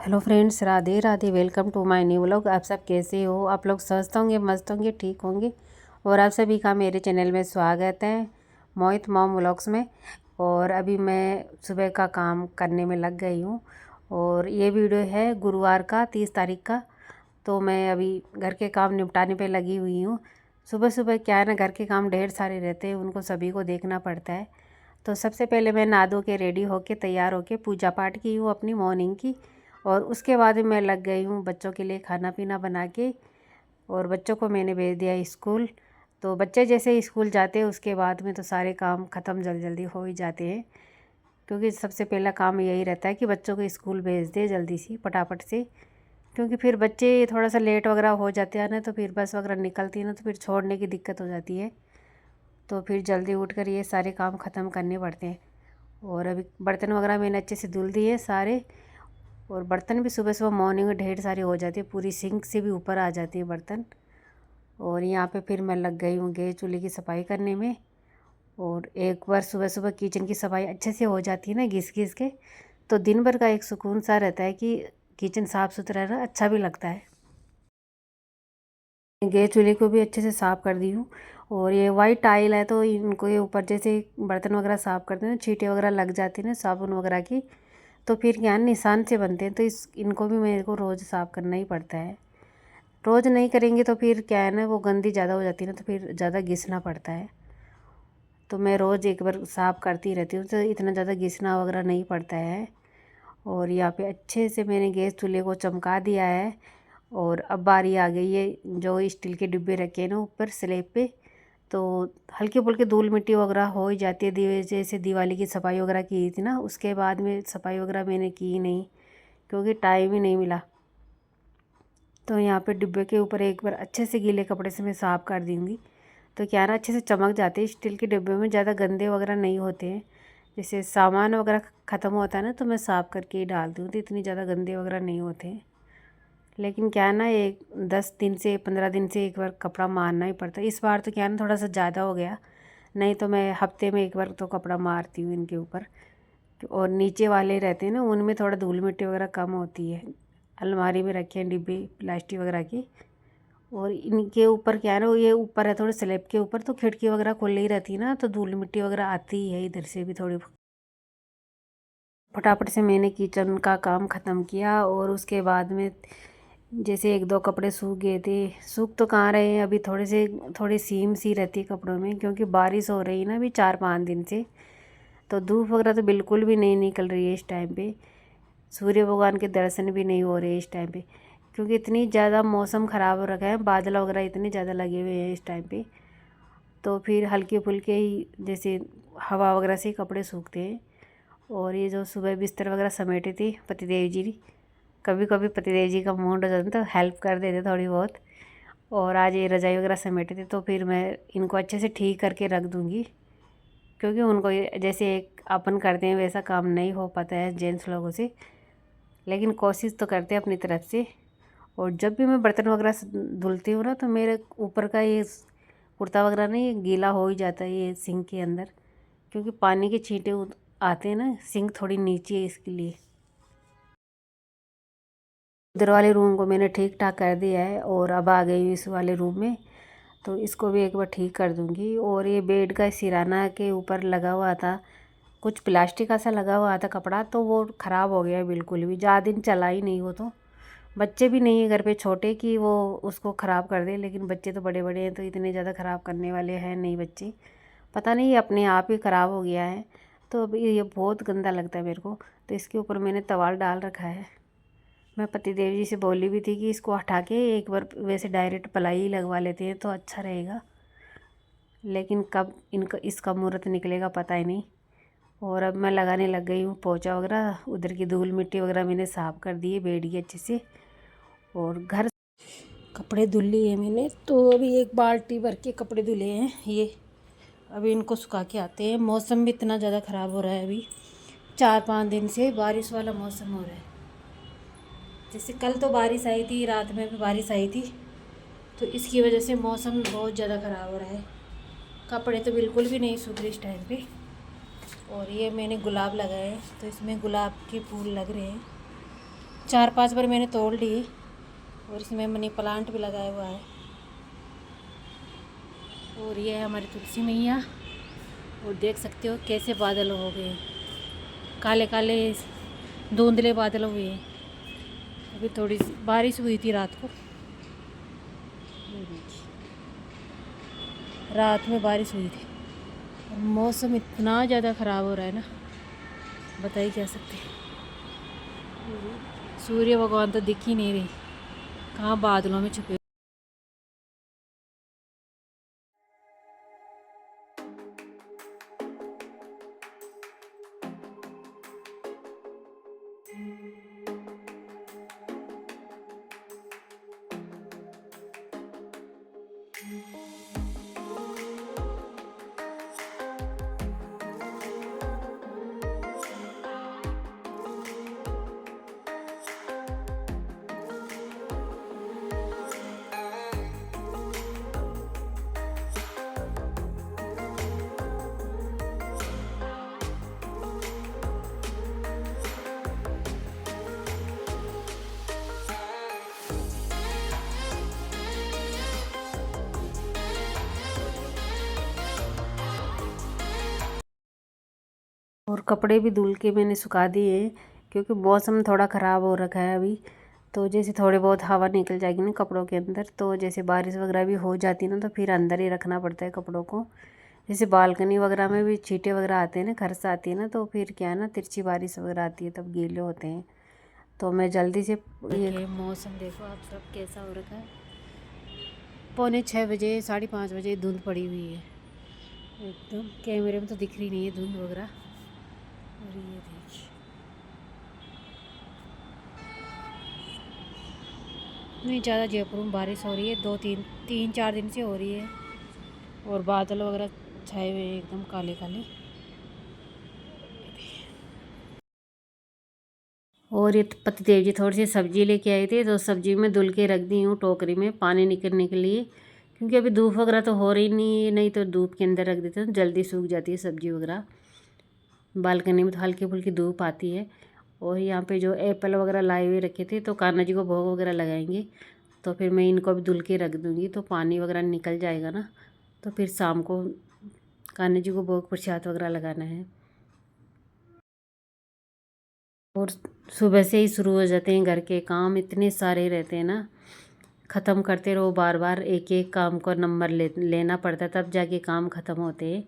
Hello friends, Radhe Radhe. Welcome to my new vlog. आप सब कैसे हो? आप लोग स्वस्थ होंगे, मस्त होंगे, ठीक होंगे। और आप सभी का मेरे चैनल में स्वागत है, मोहित मॉम व्लॉग्स में। और अभी मैं सुबह का काम करने में लग गई हूँ। और ये वीडियो है गुरुवार का 30 तारीख का। तो मैं अभी घर के काम निपटाने पे लगी हुई हूँ। सुबह सुबह क्या है ना, घर के काम ढेर सारे रहते हैं, उनको सभी को देखना पड़ता है। तो सबसे पहले मैं नहा धो के रेडी होके तैयार होके पूजा पाठ की हूँ अपनी मॉर्निंग की। और उसके बाद मैं लग गई हूँ बच्चों के लिए खाना पीना बना के। और बच्चों को मैंने भेज दिया स्कूल। तो बच्चे जैसे स्कूल जाते हैं उसके बाद में तो सारे काम ख़त्म जल्दी जल्दी हो ही जाते हैं। क्योंकि सबसे पहला काम यही रहता है कि बच्चों को स्कूल भेज दे जल्दी सी फटाफट से। क्योंकि फिर बच्चे थोड़ा सा लेट वगैरह हो जाते हैं ना, तो फिर बस वगैरह निकलती है ना, तो फिर छोड़ने की दिक्कत हो जाती है। तो फिर जल्दी उठ कर ये सारे काम ख़त्म करने पड़ते हैं। और अभी बर्तन वगैरह मैंने अच्छे से धुल दिए सारे। और बर्तन भी सुबह सुबह मॉर्निंग में ढेर सारी हो जाती है, पूरी सिंक से भी ऊपर आ जाती है बर्तन। और यहाँ पे फिर मैं लग गई हूँ गैस चूल्हे की सफाई करने में। और एक बार सुबह सुबह किचन की सफाई अच्छे से हो जाती है ना घिस घिस के, तो दिन भर का एक सुकून सा रहता है कि किचन साफ़ सुथरा रहा, अच्छा भी लगता है। गैस चूल्हे को भी अच्छे से साफ़ कर दी हूँ। और ये वाइट टाइल है तो इनको ये ऊपर जैसे बर्तन वगैरह साफ़ करते हैं ना, छींटे वगैरह लग जाती है ना साबुन वगैरह की, तो फिर क्या निशान से बनते हैं। तो इनको भी मेरे को रोज़ साफ़ करना ही पड़ता है। रोज़ नहीं करेंगे तो फिर क्या है ना, वो गंदी ज़्यादा हो जाती है ना, तो फिर ज़्यादा घिसना पड़ता है। तो मैं रोज़ एक बार साफ़ करती रहती हूँ, तो इतना ज़्यादा घिसना वगैरह नहीं पड़ता है। और यहाँ पे अच्छे से मैंने गैस चूल्हे को चमका दिया है। और अब बारी आ गई है, जो स्टील के डिब्बे रखे हैं ना ऊपर स्लैब पे, तो हल्की फुल्की धूल मिट्टी वगैरह हो ही जाती है। जैसे दिवाली की सफाई वगैरह की थी ना, उसके बाद में सफाई वगैरह मैंने की नहीं, क्योंकि टाइम ही नहीं मिला। तो यहाँ पे डिब्बे के ऊपर एक बार अच्छे से गीले कपड़े से मैं साफ़ कर दूँगी, तो क्या ना अच्छे से चमक जाते हैं। स्टील के डिब्बे में ज़्यादा गंदे वगैरह नहीं होते हैं। जैसे सामान वगैरह ख़त्म होता है ना, तो मैं साफ़ करके ही डालती हूँ, तो इतनी ज़्यादा गंदे वगैरह नहीं होते हैं। लेकिन क्या है ना, एक 10 दिन से 15 दिन से एक बार कपड़ा मारना ही पड़ता है। इस बार तो क्या है ना, थोड़ा सा ज़्यादा हो गया, नहीं तो मैं हफ्ते में एक बार तो कपड़ा मारती हूँ इनके ऊपर। और नीचे वाले रहते हैं ना, उनमें थोड़ा धूल मिट्टी वगैरह कम होती है। अलमारी में रखे हैं डिब्बे प्लास्टिक वगैरह की। और इनके ऊपर क्या है ना, ये ऊपर है थोड़े स्लैब के ऊपर, तो खिड़की वगैरह खुली ही रहती है ना, तो धूल मिट्टी वगैरह आती ही है इधर से भी थोड़ी। फटाफट से मैंने किचन का काम ख़त्म किया। और उसके बाद में जैसे एक दो कपड़े सूख गए थे, सूख तो कहाँ रहे हैं, अभी थोड़ी सीम सी रहती है कपड़ों में, क्योंकि बारिश हो रही है ना अभी 4-5 दिन से। तो धूप वगैरह तो बिल्कुल भी नहीं निकल रही है इस टाइम पे। सूर्य भगवान के दर्शन भी नहीं हो रहे इस टाइम पे, क्योंकि इतनी ज़्यादा मौसम ख़राब हो रखा है, बादल वगैरह इतने ज़्यादा लगे हुए हैं इस टाइम पे। तो फिर हल्के फुल्के ही जैसे हवा वगैरह से ही कपड़े सूखते हैं। और ये जो सुबह बिस्तर वगैरह समेटे थे पतिदेव जी, कभी कभी पतिदेव जी का मूड हो जाता तो हेल्प कर देते थोड़ी बहुत। और आज ये रज़ाई वगैरह समेटे थे, तो फिर मैं इनको अच्छे से ठीक करके रख दूँगी, क्योंकि उनको जैसे एक अपन करते हैं वैसा काम नहीं हो पाता है जेंट्स लोगों से। लेकिन कोशिश तो करते हैं अपनी तरफ से। और जब भी मैं बर्तन वगैरह धुलती हूँ ना, तो मेरे ऊपर का ये कुर्ता वगैरह ना ये गीला हो ही जाता है ये सिंक के अंदर, क्योंकि पानी के छींटे आते हैं ना, सिंक थोड़ी नीचे है इसके लिए। इधर वाले रूम को मैंने ठीक ठाक कर दिया है, और अब आ गई हूँ इस वाले रूम में, तो इसको भी एक बार ठीक कर दूँगी। और ये बेड का सिराना के ऊपर लगा हुआ था, कुछ प्लास्टिक का सा लगा हुआ था कपड़ा, तो वो ख़राब हो गया बिल्कुल भी, ज़्यादा दिन चला ही नहीं वो। तो बच्चे भी नहीं है घर पे छोटे कि वो उसको ख़राब कर दे, लेकिन बच्चे तो बड़े बड़े हैं, तो इतने ज़्यादा ख़राब करने वाले हैं नहीं बच्चे। पता नहीं ये अपने आप ही ख़राब हो गया है। तो अब ये बहुत गंदा लगता है मेरे को, तो इसके ऊपर मैंने तवाल डाल रखा है। मैं पतिदेव जी से बोली भी थी कि इसको हटा के एक बार वैसे डायरेक्ट प्लाई लगवा लेते हैं तो अच्छा रहेगा, लेकिन कब इनका इसका मुहूर्त निकलेगा पता ही नहीं। और अब मैं लगाने लग गई हूँ पोछा वगैरह, उधर की धूल मिट्टी वगैरह मैंने साफ़ कर दी है बेड की अच्छे से। और घर कपड़े धुल लिए मैंने, तो अभी एक बाल्टी भर के कपड़े धुले हैं ये। अभी इनको सुखा के आते हैं। मौसम भी इतना ज़्यादा ख़राब हो रहा है अभी, 4-5 दिन से बारिश वाला मौसम हो रहा है। जैसे कल तो बारिश आई थी, रात में भी बारिश आई थी, तो इसकी वजह से मौसम बहुत ज़्यादा ख़राब हो रहा है। कपड़े तो बिल्कुल भी नहीं सूख रहे इस टाइम पे। और ये मैंने गुलाब लगाए हैं, तो इसमें गुलाब के फूल लग रहे हैं, 4-5 बार मैंने तोड़ ली और इसमें मनी प्लांट भी लगाया हुआ है। और ये है हमारी तुलसी मैया। और देख सकते हो कैसे बादल हो गए, काले काले धुंधले बादल हुए हैं। अभी थोड़ी सी बारिश हुई थी रात को, रात में बारिश हुई थी। और मौसम इतना ज़्यादा ख़राब हो रहा है ना, बता ही क्या सकते हैं। सूर्य भगवान तो दिख ही नहीं रही, कहाँ बादलों में छुपे। और कपड़े भी धुल के मैंने सुखा दिए हैं, क्योंकि मौसम थोड़ा ख़राब हो रखा है अभी। तो जैसे थोड़े बहुत हवा निकल जाएगी ना कपड़ों के अंदर, तो जैसे बारिश वगैरह भी हो जाती है ना, तो फिर अंदर ही रखना पड़ता है कपड़ों को। जैसे बालकनी वगैरह में भी छींटे वगैरह आते हैं ना, खरस आती है ना, तो फिर क्या है ना, तिरछी बारिश वगैरह आती है तब गीले होते हैं। तो मैं जल्दी से ये मौसम देखो आप सब कैसा हो रखा है। 5:45 5:30 धुंध पड़ी हुई है एकदम, कैमरे में तो दिख रही नहीं है धुंध वगैरह। और ये देखिए नहीं ज़्यादा जयपुर में बारिश हो रही है, 3-4 दिन से हो रही है। और बादल वगैरह छाए हुए हैं एकदम काले काले। और ये पतिदेव जी थोड़ी सी सब्जी लेके आए थे, तो सब्जी में धुल के रख दी हूँ टोकरी में पानी निकलने के लिए, क्योंकि अभी धूप वगैरह तो हो रही नहीं है, नहीं तो धूप के अंदर रख देते हैं जल्दी सूख जाती है सब्जी वगैरह। बालकनी में तो हल्की फुल्की धूप आती है। और यहाँ पे जो एप्पल वगैरह लाए हुए रखे थे, तो कान्हा जी को भोग वगैरह लगाएंगे, तो फिर मैं इनको भी धुल के रख दूँगी, तो पानी वगैरह निकल जाएगा ना, तो फिर शाम को कान्हा जी को भोग प्रसाद वगैरह लगाना है। और सुबह से ही शुरू हो जाते हैं घर के काम, इतने सारे रहते हैं ना, ख़त्म करते रहो, बार बार एक एक काम को नंबर लेना पड़ता है, तब जाके काम ख़त्म होते हैं।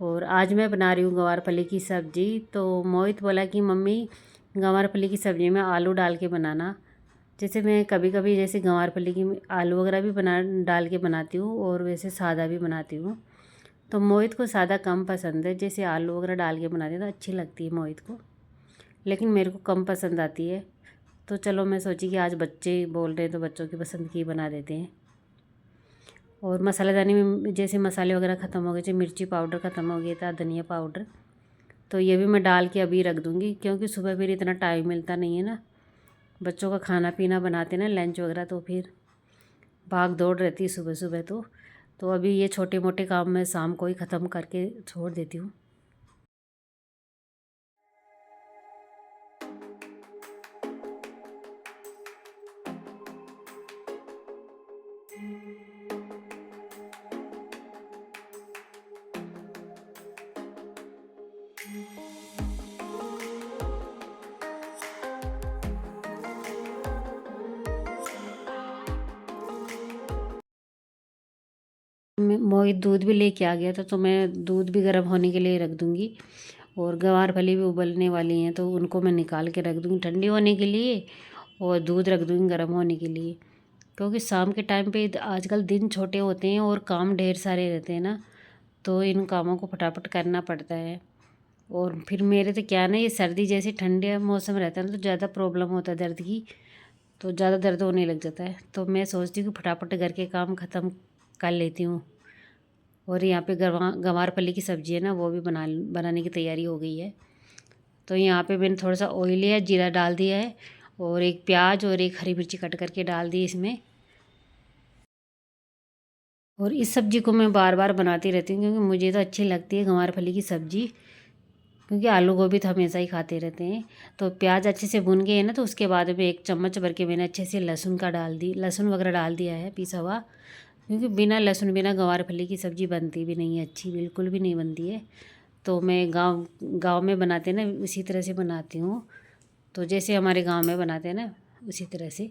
और आज मैं बना रही हूँ गवारफली की सब्ज़ी। तो मोहित बोला कि मम्मी गवारफली की सब्ज़ी में आलू डाल के बनाना। जैसे मैं कभी कभी जैसे गवारफली की आलू वगैरह भी डाल के बनाती हूँ, और वैसे सादा भी बनाती हूँ। तो मोहित को सादा कम पसंद है, जैसे आलू वगैरह डाल के बनाती हूँ तो अच्छी लगती है मोहित को, लेकिन मेरे को कम पसंद आती है। तो चलो मैं सोची कि आज बच्चे बोल रहे हैं तो बच्चों की पसंद की बना देते हैं। और मसालेदानी में जैसे मसाले वगैरह ख़त्म हो गए, जैसे मिर्ची पाउडर ख़त्म हो गया था, धनिया पाउडर, तो ये भी मैं डाल के अभी रख दूँगी, क्योंकि सुबह फिर इतना टाइम मिलता नहीं है ना, बच्चों का खाना पीना बनाते ना लंच वगैरह, तो फिर भाग दौड़ रहती है सुबह सुबह। तो अभी ये छोटे मोटे काम मैं शाम को ही ख़त्म करके छोड़ देती हूँ। मोहित दूध भी लेके आ गया था, तो मैं दूध भी गर्म होने के लिए रख दूँगी। और गवारफली भी उबलने वाली हैं, तो उनको मैं निकाल के रख दूँगी ठंडी होने के लिए, और दूध रख दूँगी गर्म होने के लिए। क्योंकि शाम के टाइम पे आजकल दिन छोटे होते हैं और काम ढेर सारे रहते हैं ना, तो इन कामों को फटाफट करना पड़ता है। और फिर मेरे तो क्या ना, ये सर्दी जैसे ठंडे मौसम रहता है ना, तो ज़्यादा प्रॉब्लम होता है दर्द की, तो ज़्यादा दर्द होने लग जाता है। तो मैं सोचती हूँ कि फटाफट घर के काम ख़त्म कर लेती हूँ। और यहाँ पे गंवारफली की सब्ज़ी है ना, वो भी बनाने की तैयारी हो गई है। तो यहाँ पे मैंने थोड़ा सा ऑयल लिया, जीरा डाल दिया है, और एक प्याज और एक हरी मिर्ची कट करके डाल दी इसमें। और इस सब्ज़ी को मैं बार बार बनाती रहती हूँ, क्योंकि मुझे तो अच्छी लगती है गंवारफली की सब्ज़ी। क्योंकि आलू गोभी तो हमेशा ही खाते रहते हैं। तो प्याज अच्छे से भुन गए हैं ना, तो उसके बाद में 1 चम्मच भर के मैंने अच्छे से लहसुन वगैरह डाल दिया है पिसा हुआ। क्योंकि बिना लहसुन बिना गंवार फली की सब्ज़ी बनती भी नहीं है अच्छी, बिल्कुल भी नहीं बनती है। तो मैं गाँव गाँव में बनाते हैं ना, उसी तरह से बनाती हूँ। तो जैसे हमारे गाँव में बनाते हैं ना, उसी तरह से।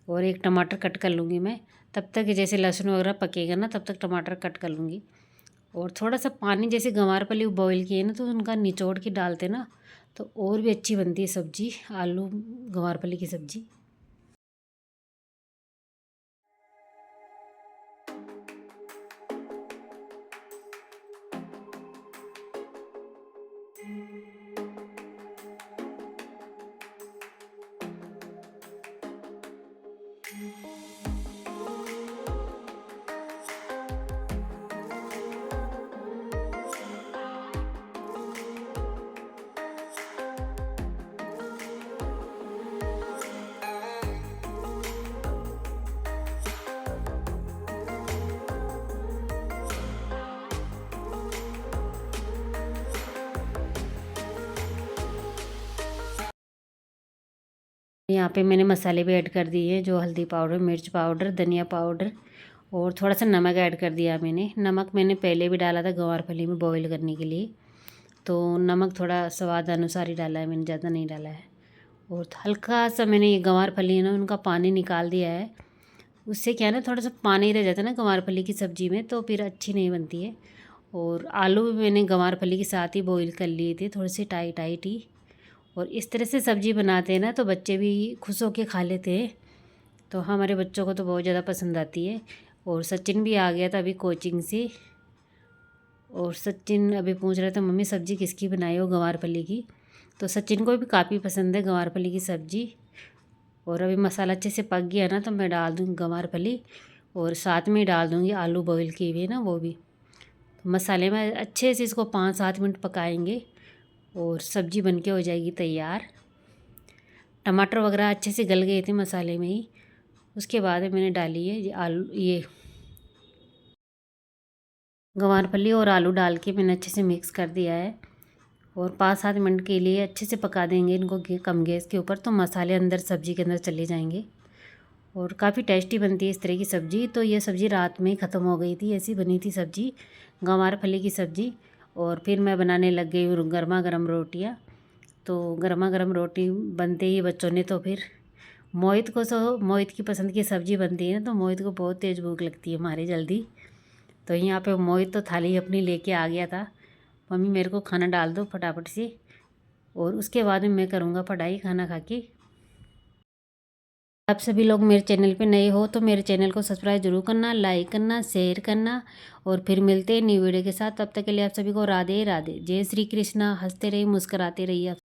और 1 टमाटर कट कर लूँगी मैं। तब तक जैसे लहसुन वगैरह पकेगा ना, तब तक टमाटर कट कर लूँगी। और थोड़ा सा पानी, जैसे गंवार फली बॉईल किए ना, तो उनका निचोड़ के डालते ना, तो और भी अच्छी बनती है सब्ज़ी, आलू गंवार फली की सब्ज़ी। यहाँ पे मैंने मसाले भी ऐड कर दिए हैं, जो हल्दी पाउडर, मिर्च पाउडर, धनिया पाउडर और थोड़ा सा नमक ऐड कर दिया मैंने। नमक मैंने पहले भी डाला था गंवार फली में बॉईल करने के लिए, तो नमक थोड़ा स्वाद अनुसार ही डाला है मैंने, ज़्यादा नहीं डाला है। और हल्का सा मैंने ये गंवार फली है ना, उनका पानी निकाल दिया है। उससे क्या है ना, थोड़ा सा पानी रह जाता है ना गंवार फली की सब्ज़ी में, तो फिर अच्छी नहीं बनती है। और आलू भी मैंने गंवार फली के साथ ही बॉईल कर लिए थे, थोड़े से टाइट टाइट ही। और इस तरह से सब्ज़ी बनाते हैं ना, तो बच्चे भी खुश होके खा लेते हैं। तो हमारे बच्चों को तो बहुत ज़्यादा पसंद आती है। और सचिन भी आ गया था अभी कोचिंग से, और सचिन अभी पूछ रहा था मम्मी सब्ज़ी किसकी बनाई हो, गंवार फली की। तो सचिन को भी काफ़ी पसंद है गंवार फली की सब्ज़ी। और अभी मसाला अच्छे से पक गया ना, तो मैं डाल दूँगी गंवार फली, और साथ में डाल दूँगी आलू बॉईल किए हुए ना, वो भी। तो मसाले में अच्छे से इसको 5-7 मिनट पकाएंगे, और सब्ज़ी बनके हो जाएगी तैयार। टमाटर वगैरह अच्छे से गल गए थे मसाले में ही। उसके बाद मैंने डाली है ये गंवार फली और आलू डाल के मैंने अच्छे से मिक्स कर दिया है। और 5-7 मिनट के लिए अच्छे से पका देंगे इनको कम गैस के ऊपर, तो मसाले अंदर सब्ज़ी के अंदर चले जाएंगे। और काफ़ी टेस्टी बनती है इस तरह की सब्ज़ी। तो ये सब्ज़ी रात में ही ख़त्म हो गई थी, ऐसी बनी थी सब्ज़ी, गंवार फली की सब्ज़ी। और फिर मैं बनाने लग गई हूँ गर्मा गर्म रोटियाँ। तो गर्मा गर्म रोटी बनते ही बच्चों ने तो फिर मोहित की पसंद की सब्ज़ी बनती है ना, तो मोहित को बहुत तेज़ भूख लगती है हमारी जल्दी। तो यहाँ पे मोहित तो थाली अपनी लेके आ गया था, मम्मी मेरे को खाना डाल दो फटाफट से, और उसके बाद में मैं करूँगा पढ़ाई खाना खा के। आप सभी लोग मेरे चैनल पे नए हो तो मेरे चैनल को सब्सक्राइब जरूर करना, लाइक करना, शेयर करना। और फिर मिलते हैं न्यू वीडियो के साथ। तब तक के लिए आप सभी को राधे राधे, जय श्री कृष्णा। हंसते रहिए, मुस्कुराते रहिए।